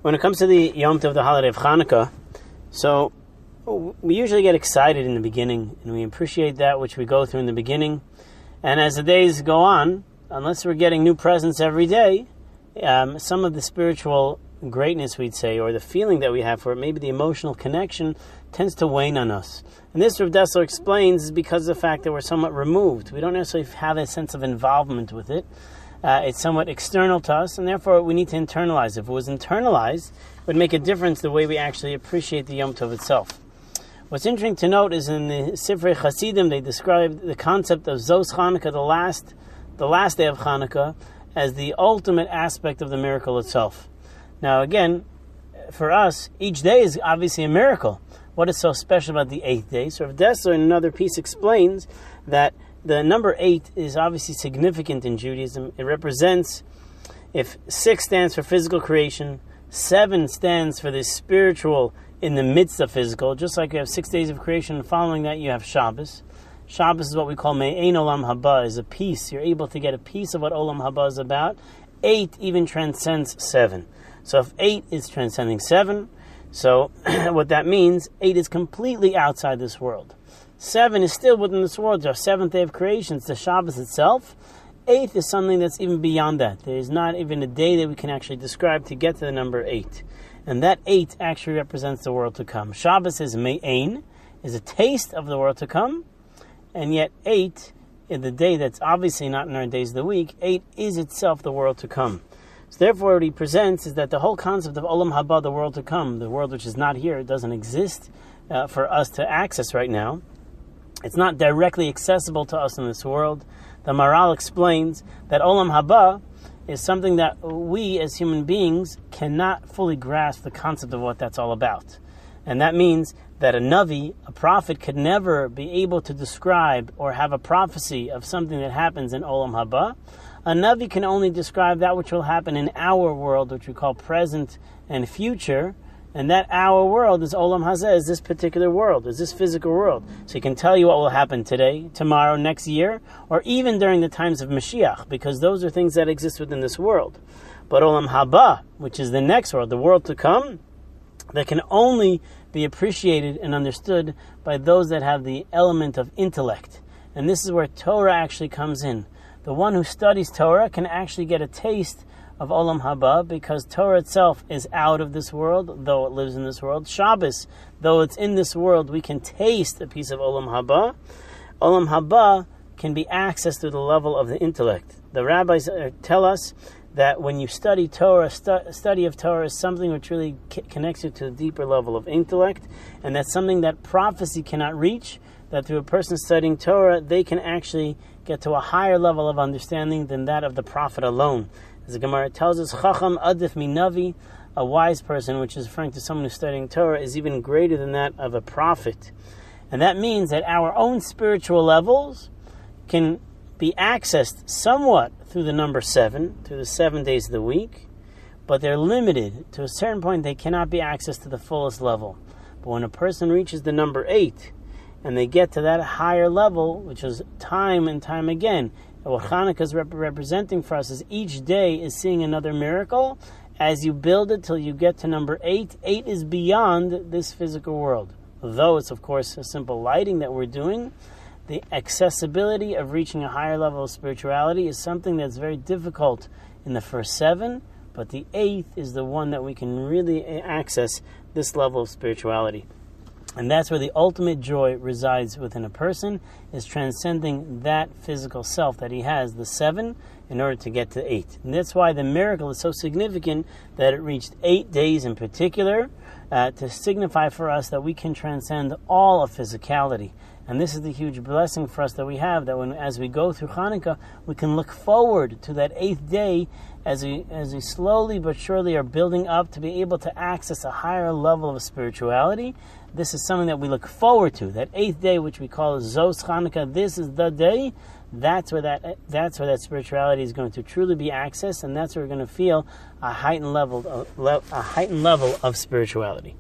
When it comes to the Yom Tov, the holiday of Hanukkah, so we usually get excited in the beginning, and we appreciate that which we go through in the beginning. And as the days go on, unless we're getting new presents every day, some of the spiritual greatness, we'd say, or the feeling that we have for it, maybe the emotional connection, tends to wane on us. And this, Rav Dessler explains, is because of the fact that we're somewhat removed. We don't necessarily have a sense of involvement with it. It's somewhat external to us, and therefore we need to internalize it. If it was internalized, it would make a difference the way we actually appreciate the Yom Tov itself. What's interesting to note is in the Sifrei Hasidim, they describe the concept of Zos Chanukah, the last day of Hanukkah, as the ultimate aspect of the miracle itself. Now again, for us, each day is obviously a miracle. What is so special about the 8th day? So Rav Dessler in another piece explains that the number 8 is obviously significant in Judaism. It represents, if 6 stands for physical creation, 7 stands for the spiritual in the midst of physical. Just like you have 6 days of creation, and following that you have Shabbos. Shabbos is what we call Me'ein Olam Haba, is a piece. You're able to get a piece of what Olam Haba is about. 8 even transcends 7. So if 8 is transcending 7, so what that means, 8 is completely outside this world. 7 is still within this world. Our 7th day of creation, it's the Shabbos itself. 8th is something that's even beyond that. There is not even a day that we can actually describe to get to the number 8. And that 8 actually represents the world to come. Shabbos is Me'ein, is a taste of the world to come. And yet 8, in the day that's obviously not in our days of the week, 8 is itself the world to come. So therefore what he presents is that the whole concept of Olam Haba, the world to come, the world which is not here, it doesn't exist for us to access right now. It's not directly accessible to us in this world. The Maral explains that Olam Haba is something that we as human beings cannot fully grasp the concept of what that's all about. And that means that a Navi, a prophet, could never be able to describe or have a prophecy of something that happens in Olam Haba. A Navi can only describe that which will happen in our world, which we call present and future. And that our world is Olam Hazeh, is this particular world, is this physical world. So he can tell you what will happen today, tomorrow, next year, or even during the times of Mashiach, because those are things that exist within this world. But Olam Haba, which is the next world, the world to come, that can only be appreciated and understood by those that have the element of intellect. And this is where Torah actually comes in. The one who studies Torah can actually get a taste of Olam Haba, because Torah itself is out of this world, though it lives in this world. Shabbos, though it's in this world, we can taste a piece of Olam Haba. Olam Haba can be accessed through the level of the intellect. The rabbis tell us that when you study Torah, study of Torah is something which really connects you to a deeper level of intellect, and that's something that prophecy cannot reach, that through a person studying Torah, they can actually get to a higher level of understanding than that of the prophet alone. As the Gemara tells us, Chacham Adif Minavi, a wise person, which is referring to someone who's studying Torah, is even greater than that of a prophet. And that means that our own spiritual levels can be accessed somewhat through the number 7, through the 7 days of the week, but they're limited. To a certain point, they cannot be accessed to the fullest level. But when a person reaches the number 8, and they get to that higher level, which is time and time again, what Hanukkah is representing for us is each day is seeing another miracle. As you build it till you get to number 8, 8 is beyond this physical world. Though it's, of course, a simple lighting that we're doing, the accessibility of reaching a higher level of spirituality is something that's very difficult in the first 7, but the 8th is the one that we can really access this level of spirituality. And that's where the ultimate joy resides within a person, is transcending that physical self that he has, the 7, in order to get to 8. And that's why the miracle is so significant that it reached 8 days in particular, to signify for us that we can transcend all of physicality. And this is the huge blessing for us that we have, that as we go through Hanukkah, we can look forward to that 8th day as we slowly but surely are building up to be able to access a higher level of spirituality. This is something that we look forward to. That 8th day, which we call Zos Chanukah, this is the day. That's where that spirituality is going to truly be accessed, and that's where we're going to feel a heightened level of spirituality.